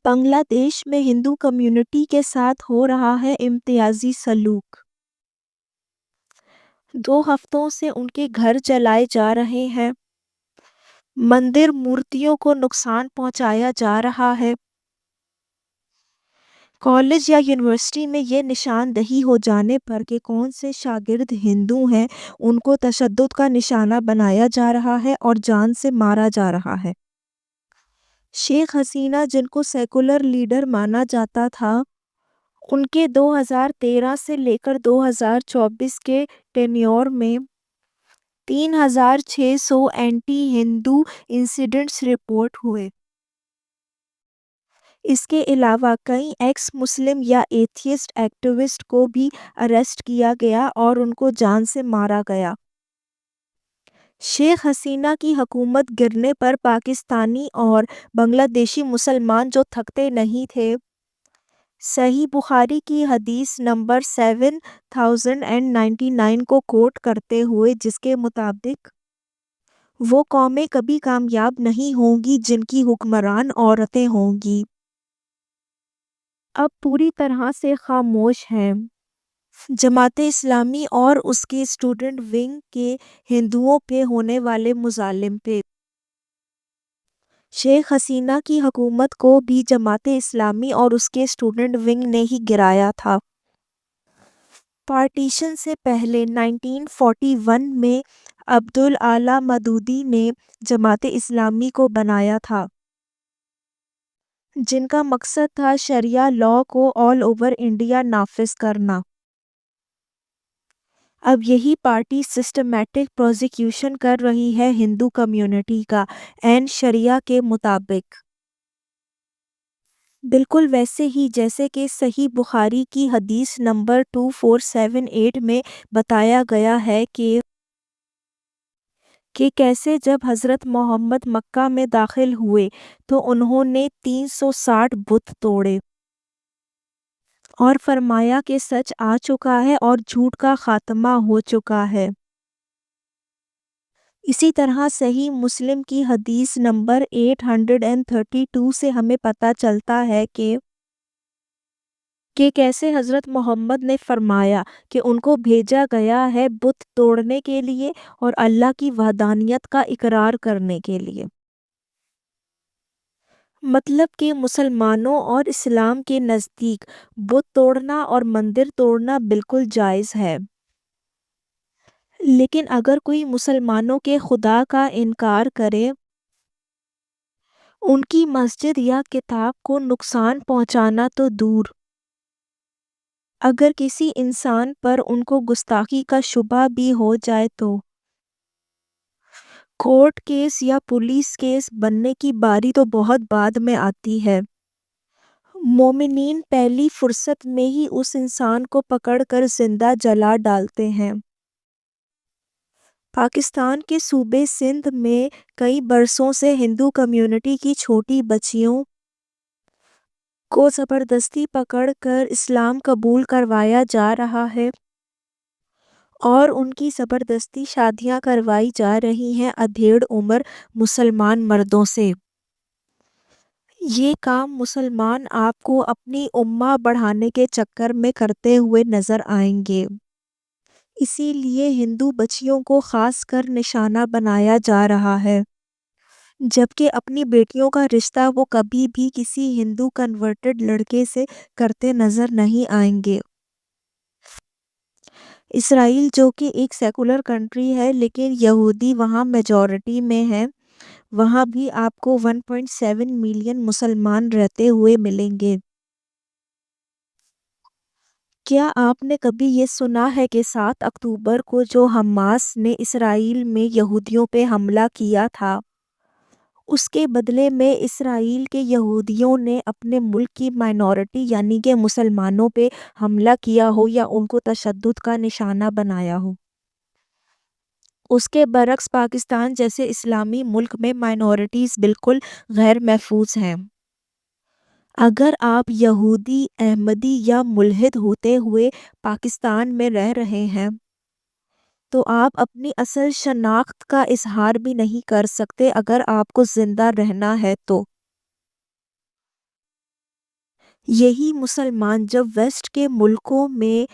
بنگلہ دیش میں ہندو کمیونٹی کے ساتھ ہو رہا ہے امتیازی سلوک۔ 2 ہفتوں سے ان کے گھر جلائے جا رہے ہیں، مندر مورتیوں کو نقصان پہنچایا جا رہا ہے۔ کالج یا یونیورسٹی میں یہ نشاندہی ہو جانے پر کہ کون سے شاگرد ہندو ہیں، ان کو تشدد کا نشانہ بنایا جا رہا ہے اور جان سے مارا جا رہا ہے۔ شیخ حسینہ، جن کو سیکولر لیڈر مانا جاتا تھا، ان کے 2013 سے لے کر 2024 کے ٹینیور میں 3600 اینٹی ہندو انسیڈنٹس رپورٹ ہوئے۔ اس کے علاوہ کئی ایکس مسلم یا ایتھیسٹ ایکٹیوسٹ کو بھی اریسٹ کیا گیا اور ان کو جان سے مارا گیا۔ شیخ حسینہ کی حکومت گرنے پر پاکستانی اور بنگلہ دیشی مسلمان جو تھکتے نہیں تھے، صحیح بخاری کی حدیث نمبر 7099 کو کوٹ کرتے ہوئے، جس کے مطابق وہ قومیں کبھی کامیاب نہیں ہوں گی جن کی حکمران عورتیں ہوں گی، اب پوری طرح سے خاموش ہیں۔ جماعت اسلامی اور اس کے اسٹوڈنٹ ونگ کے ہندوؤں پہ ہونے والے مظالم پہ شیخ حسینہ کی حکومت کو بھی جماعت اسلامی اور اس کے اسٹوڈنٹ ونگ نے ہی گرایا تھا۔ پارٹیشن سے پہلے 1941 میں عبدالاعلی مودودی نے جماعت اسلامی کو بنایا تھا، جن کا مقصد تھا شریعہ لاء کو آل اوور انڈیا نافذ کرنا۔ اب یہی پارٹی سسٹمیٹک پروزیکیوشن کر رہی ہے ہندو کمیونٹی کا، عین شریعہ کے مطابق، بالکل ویسے ہی جیسے کہ صحیح بخاری کی حدیث نمبر 2478 میں بتایا گیا ہے کہ کیسے جب حضرت محمد مکہ میں داخل ہوئے تو انہوں نے 360 بت توڑے اور فرمایا کہ سچ آ چکا ہے اور جھوٹ کا خاتمہ ہو چکا ہے۔ اسی طرح صحیح مسلم کی حدیث نمبر 832 سے ہمیں پتہ چلتا ہے کہ کیسے حضرت محمد نے فرمایا کہ ان کو بھیجا گیا ہے بت توڑنے کے لیے اور اللہ کی وحدانیت کا اقرار کرنے کے لیے۔ مطلب کہ مسلمانوں اور اسلام کے نزدیک بت توڑنا اور مندر توڑنا بالکل جائز ہے، لیکن اگر کوئی مسلمانوں کے خدا کا انکار کرے، ان کی مسجد یا کتاب کو نقصان پہنچانا تو دور، اگر کسی انسان پر ان کو گستاخی کا شبہ بھی ہو جائے تو کورٹ کیس یا پولیس کیس بننے کی باری تو بہت بعد میں آتی ہے۔ مومنین پہلی فرصت میں ہی اس انسان کو پکڑ کر زندہ جلا ڈالتے ہیں۔ پاکستان کے صوبے سندھ میں کئی برسوں سے ہندو کمیونٹی کی چھوٹی بچیوں کو زبردستی پکڑ کر اسلام قبول کروایا جا رہا ہے اور ان کی زبردستی شادیاں کروائی جا رہی ہیں ادھیڑ عمر مسلمان مردوں سے۔ یہ کام مسلمان آپ کو اپنی امہ بڑھانے کے چکر میں کرتے ہوئے نظر آئیں گے، اسی لیے ہندو بچیوں کو خاص کر نشانہ بنایا جا رہا ہے، جبکہ اپنی بیٹیوں کا رشتہ وہ کبھی بھی کسی ہندو کنورٹڈ لڑکے سے کرتے نظر نہیں آئیں گے۔ اسرائیل جو کہ ایک سیکولر کنٹری ہے لیکن یہودی وہاں میجورٹی میں ہیں، وہاں بھی آپ کو 1.7 ملین مسلمان رہتے ہوئے ملیں گے۔ کیا آپ نے کبھی یہ سنا ہے کہ 7 اکتوبر کو جو حماس نے اسرائیل میں یہودیوں پہ حملہ کیا تھا، اس کے بدلے میں اسرائیل کے یہودیوں نے اپنے ملک کی مائنورٹی یعنی کہ مسلمانوں پہ حملہ کیا ہو یا ان کو تشدد کا نشانہ بنایا ہو؟ اس کے برعکس پاکستان جیسے اسلامی ملک میں مائنورٹیز بالکل غیر محفوظ ہیں۔ اگر آپ یہودی، احمدی یا ملحد ہوتے ہوئے پاکستان میں رہ رہے ہیں تو آپ اپنی اصل شناخت کا اظہار بھی نہیں کر سکتے اگر آپ کو زندہ رہنا ہے تو۔ یہی مسلمان جب ویسٹ کے ملکوں میں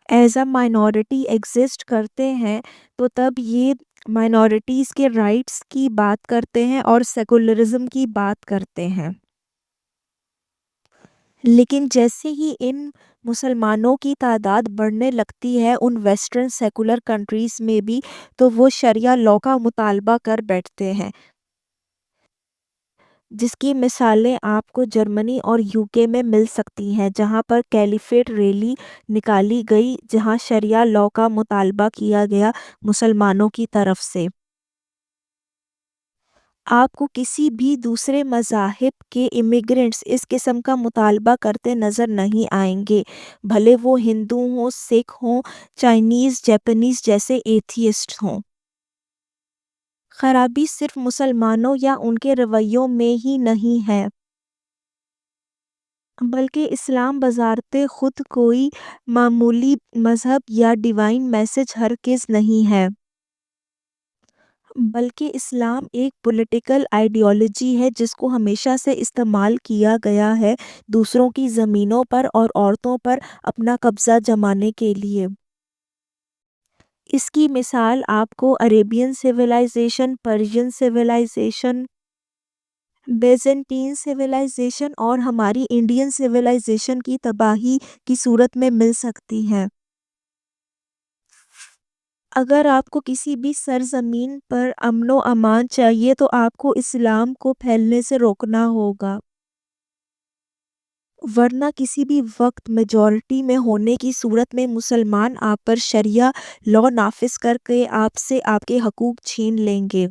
ایز اے مائنورٹی ایگزسٹ کرتے ہیں تو تب یہ مائنورٹیز کے رائٹس کی بات کرتے ہیں اور سیکولرزم کی بات کرتے ہیں، لیکن جیسے ہی ان مسلمانوں کی تعداد بڑھنے لگتی ہے ان ویسٹرن سیکولر کنٹریز میں بھی، تو وہ شریعہ لاء کا مطالبہ کر بیٹھتے ہیں، جس کی مثالیں آپ کو جرمنی اور یوکے میں مل سکتی ہیں، جہاں پر کیلیفیٹ ریلی نکالی گئی جہاں شریعہ لاء کا مطالبہ کیا گیا مسلمانوں کی طرف سے۔ آپ کو کسی بھی دوسرے مذاہب کے امیگرنٹس اس قسم کا مطالبہ کرتے نظر نہیں آئیں گے، بھلے وہ ہندو ہوں، سکھ ہوں، چائنیز، جاپانیز جیسے ایتھیسٹ ہوں۔ خرابی صرف مسلمانوں یا ان کے رویوں میں ہی نہیں ہے، بلکہ اسلام بذات خود کوئی معمولی مذہب یا ڈیوائن میسج ہرگز نہیں ہے، بلکہ اسلام ایک پولیٹیکل آئیڈیالوجی ہے جس کو ہمیشہ سے استعمال کیا گیا ہے دوسروں کی زمینوں پر اور عورتوں پر اپنا قبضہ جمانے کے لیے۔ اس کی مثال آپ کو Arabian civilization, Persian civilization, Byzantine civilization اور ہماری انڈین سویلائزیشن کی تباہی کی صورت میں مل سکتی ہے۔ اگر آپ کو کسی بھی سرزمین پر امن و امان چاہیے تو آپ کو اسلام کو پھیلنے سے روکنا ہوگا، ورنہ کسی بھی وقت میجورٹی میں ہونے کی صورت میں مسلمان آپ پر شریعہ لاء نافذ کر کے آپ سے آپ کے حقوق چھین لیں گے،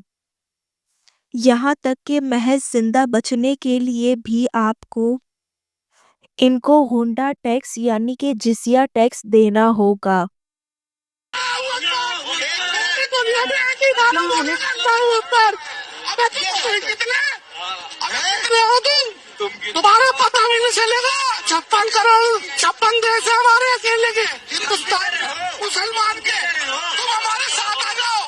یہاں تک کہ محض زندہ بچنے کے لیے بھی آپ کو ان کو ہونڈا ٹیکس یعنی کہ جزیہ ٹیکس دینا ہوگا۔ تمہارا پتا بھی نہیں چلے گا، 56 دیش ہے ہمارے اکیلے کے ہندوستان مسلمان کے، تم ہمارے ساتھ آ جاؤ۔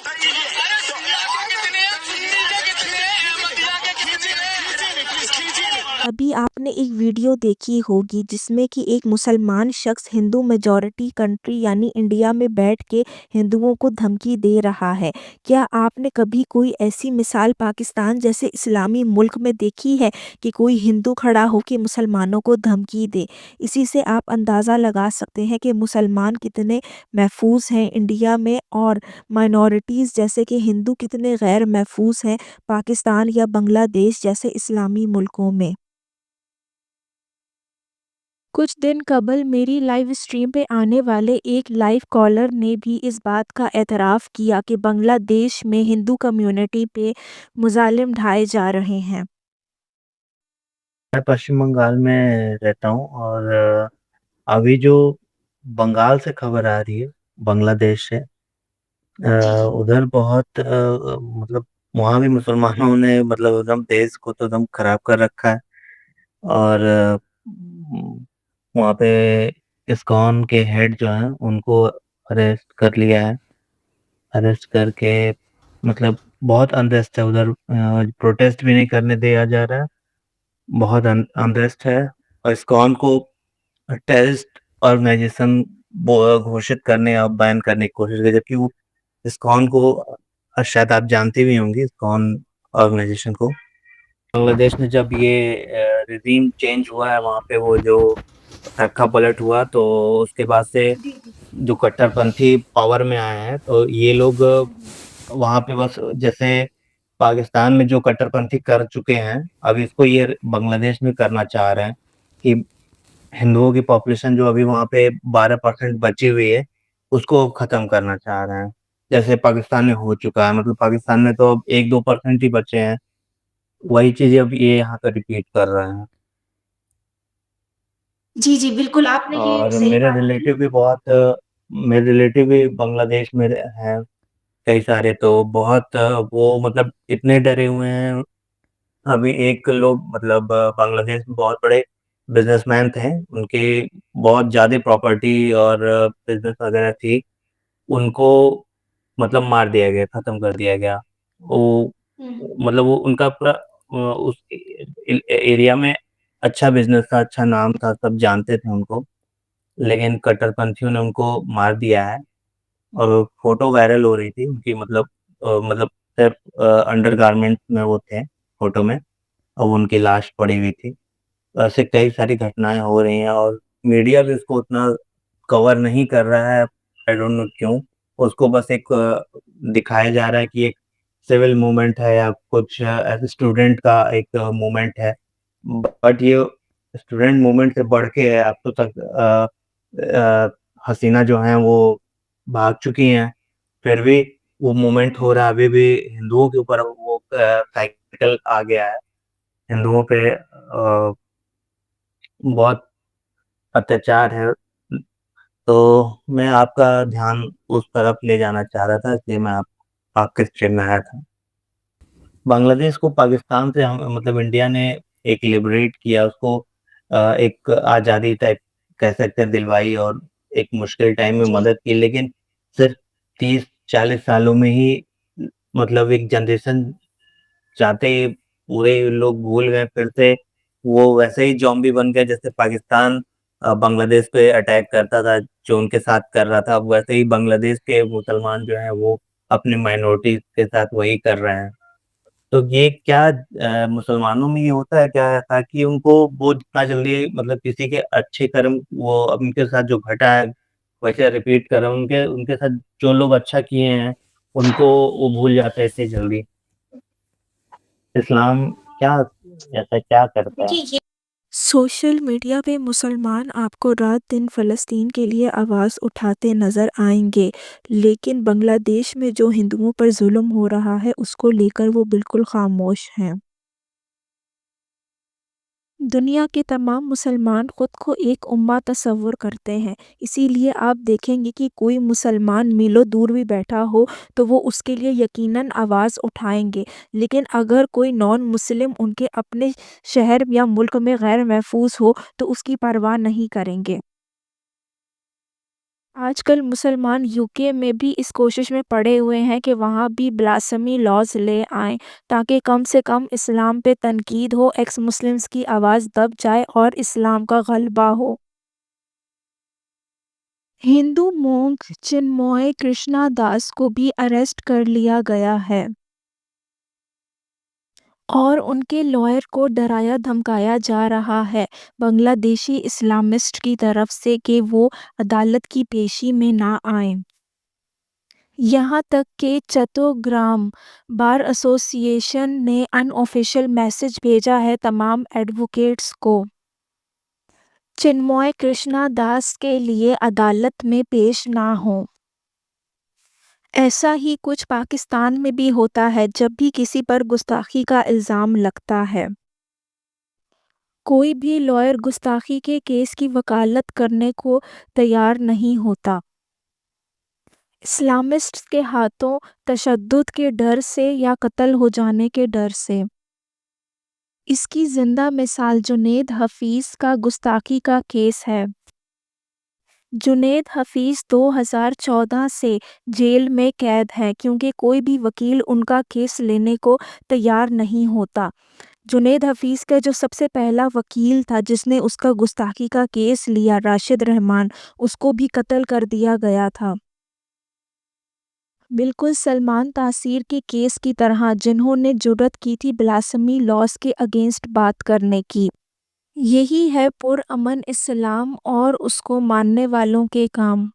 ابھی آپ نے ایک ویڈیو دیکھی ہوگی جس میں کہ ایک مسلمان شخص ہندو میجورٹی کنٹری یعنی انڈیا میں بیٹھ کے ہندوؤں کو دھمکی دے رہا ہے۔ کیا آپ نے کبھی کوئی ایسی مثال پاکستان جیسے اسلامی ملک میں دیکھی ہے کہ کوئی ہندو کھڑا ہو کے مسلمانوں کو دھمکی دے؟ اسی سے آپ اندازہ لگا سکتے ہیں کہ مسلمان کتنے محفوظ ہیں انڈیا میں اور مائنورٹیز جیسے کہ ہندو کتنے غیر محفوظ ہیں پاکستان یا بنگلہ دیش جیسے اسلامی ملکوں میں۔ کچھ دن قبل میری لائیو اسٹریم پہ آنے والے ایک لائیو کالر نے بھی اس بات کا اعتراف کیا کہ بنگلہ دیش میں ہندو کمیونٹی پہ مظالم ڈھائے جا رہے ہیں۔ میں پشچم بنگال میں رہتا ہوں اور ابھی جو بنگال سے خبر آ رہی ہے بنگلہ دیش سے، ادھر بہت مطلب وہاں بھی مسلمانوں نے مطلب ایک دم دیش کو تو ایک دم خراب کر رکھا ہے، اور وہاں پہ اسکون کے ہیڈ جو ہیں ان کو اریسٹ کر لیا ہے، اریسٹ کر کے مطلب بہت انریسٹ ہے ادھر، پروٹیسٹ بھی نہیں کرنے دیا جا رہا ہے، بہت انریسٹ ہے، اور اسکون کو ٹیررسٹ آرگنائزیشن گھوشت کرنے اور بین کرنے کی کوشش کی، جبکہ وہ اسکون کو شاید آپ جانتے بھی ہوں گے اسکون آرگنائزیشن کو۔ بنگلہ دیش میں جب یہ ریزیم چینج ہوا ہے وہاں پہ وہ جو تھکا پلٹ ہوا تو اس کے بعد سے جو کٹر پنتھی پاور میں آئے ہیں تو یہ لوگ وہاں پہ بس جیسے پاکستان میں جو کٹر پنتھی کر چکے ہیں اب اس کو یہ بنگلہ دیش میں کرنا چاہ رہے ہیں کہ ہندوؤں کی پاپولیشن جو ابھی وہاں پہ 12% بچی ہوئی ہے اس کو ختم کرنا چاہ رہے ہیں، جیسے پاکستان میں ہو چکا ہے، مطلب پاکستان میں تو اب 1-2% ہی بچے ہیں، وہی چیزیں اب یہ یہاں پہ ریپیٹ کر رہے ہیں۔ جی جی بالکل آپ نے یہ اور صحیح میرے بات کی۔ ریلیٹیو بھی بنگلہ دیش میں ہیں کئی سارے، تو بہت وہ مطلب اتنے ڈرے ہوئے ہیں۔ ابھی ایک لوگ مطلب بنگلہ دیش میں بہت بڑے بزنس مین تھے، ان کی بہت زیادہ پراپرٹی اور بزنس وغیرہ تھی، ان کو مطلب مار دیا گیا، ختم کر دیا گیا۔ وہ مطلب وہ ان کا پورا اس ایریا میں اچھا بزنس تھا، اچھا نام تھا، سب جانتے تھے ان کو، لیکن کٹر پنتھیوں نے ان کو مار دیا ہے. اور فوٹو وائرل ہو رہی تھی ان کی، مطلب صرف انڈر گارمنٹ میں وہ تھے فوٹو میں، اور ان کی لاش پڑی ہوئی تھی. ایسے کئی ساری گھٹنائیں ہو رہی ہیں اور میڈیا بھی اس کو اتنا کور نہیں کر رہا ہے. آئی ڈونٹ نو کیوں. اس کو بس ایک دکھایا جا رہا ہے کہ ایک سول موومنٹ ہے یا کچھ ایسے اسٹوڈنٹ کا ایک موومنٹ ہے، بٹ یہ اسٹوڈنٹ موومنٹ سے بڑھ کے ہے. اب تو تک حسینہ جو ہیں وہ بھاگ چکی ہیں، پھر بھی وہ موومنٹ ہو رہا ہے. ابھی بھی ہندوؤں کے اوپر وہ سائیکل آ گیا ہے، ہندوؤں پہ بہت اتیاچار ہے. تو میں آپ کا دھیان اس طرف لے جانا چاہ رہا تھا، اس لیے میں آپ کے اسٹریم میں آیا تھا. بنگلہ دیش کو پاکستان سے مطلب انڈیا نے ایک لبریٹ کیا، اس کو ایک آزادی ٹائپ کہہ سکتے ہیں دلوائی، اور ایک مشکل ٹائم میں مدد کی. لیکن صرف 30-40 سالوں میں ہی مطلب ایک جنریشن چاہتے ہی پورے لوگ بھول گئے، پھر سے وہ ویسے ہی زومبی بن گئے جیسے پاکستان بنگلہ دیش پہ اٹیک کرتا تھا، جو ان کے ساتھ کر رہا تھا. اب ویسے ہی بنگلہ دیش کے مسلمان جو ہیں وہ اپنی مائنورٹی کے ساتھ وہی کر رہے ہیں. تو یہ کیا مسلمانوں میں یہ ہوتا ہے کیا، تاکہ ان کو وہ جتنا جلدی مطلب کسی کے اچھے کرم وہ ان کے ساتھ جو گھٹا ہے ویسے ریپیٹ کر رہا ہوں، ان کے ساتھ جو لوگ اچھا کیے ہیں ان کو وہ بھول جاتے ہیں اتنی جلدی. اسلام کیا ایسا کیا کرتا ہے؟ سوشل میڈیا پہ مسلمان آپ کو رات دن فلسطین کے لیے آواز اٹھاتے نظر آئیں گے، لیکن بنگلہ دیش میں جو ہندوؤں پر ظلم ہو رہا ہے اس کو لے کر وہ بالکل خاموش ہیں. دنیا کے تمام مسلمان خود کو ایک امہ تصور کرتے ہیں، اسی لیے آپ دیکھیں گے کہ کوئی مسلمان میلوں دور بھی بیٹھا ہو تو وہ اس کے لیے یقیناً آواز اٹھائیں گے، لیکن اگر کوئی نان مسلم ان کے اپنے شہر یا ملک میں غیر محفوظ ہو تو اس کی پرواہ نہیں کریں گے. آج کل مسلمان UK میں بھی اس کوشش میں پڑے ہوئے ہیں کہ وہاں بھی بلاسفیمی لاز لے آئیں تاکہ کم سے کم اسلام پہ تنقید ہو، ایکس مسلمز کی آواز دب جائے اور اسلام کا غلبہ ہو. ہندو مونک چنموئے کرشنا داس کو بھی اریسٹ کر لیا گیا ہے اور ان کے لائر کو ڈرایا دھمکایا جا رہا ہے بنگلہ دیشی اسلامسٹ کی طرف سے کہ وہ عدالت کی پیشی میں نہ آئیں. یہاں تک کہ چتوگرام بار ایسوسی ایشن نے ان آفیشیل میسج بھیجا ہے تمام ایڈوکیٹس کو چنموئے کرشنا داس کے لیے عدالت میں پیش نہ ہوں. ایسا ہی کچھ پاکستان میں بھی ہوتا ہے جب بھی کسی پر گستاخی کا الزام لگتا ہے. کوئی بھی لائر گستاخی کے کیس کی وکالت کرنے کو تیار نہیں ہوتا. اسلامسٹ کے ہاتھوں تشدد کے ڈر سے یا قتل ہو جانے کے ڈر سے. اس کی زندہ مثال جنید حفیظ کا گستاخی کا کیس ہے. جنید حفیظ 2014 سے جیل میں قید ہے کیونکہ کوئی بھی وکیل ان کا کیس لینے کو تیار نہیں ہوتا. جنید حفیظ کا جو سب سے پہلا وکیل تھا جس نے اس کا گستاخی کا کیس لیا، راشد رحمان، اس کو بھی قتل کر دیا گیا تھا. بالکل سلمان تاثیر کے کیس کی طرح، جنہوں نے جرأت کی تھی بلاسفیمی لاز کے اگینسٹ بات کرنے کی. یہی ہے پرامن اسلام اور اس کو ماننے والوں کے کام.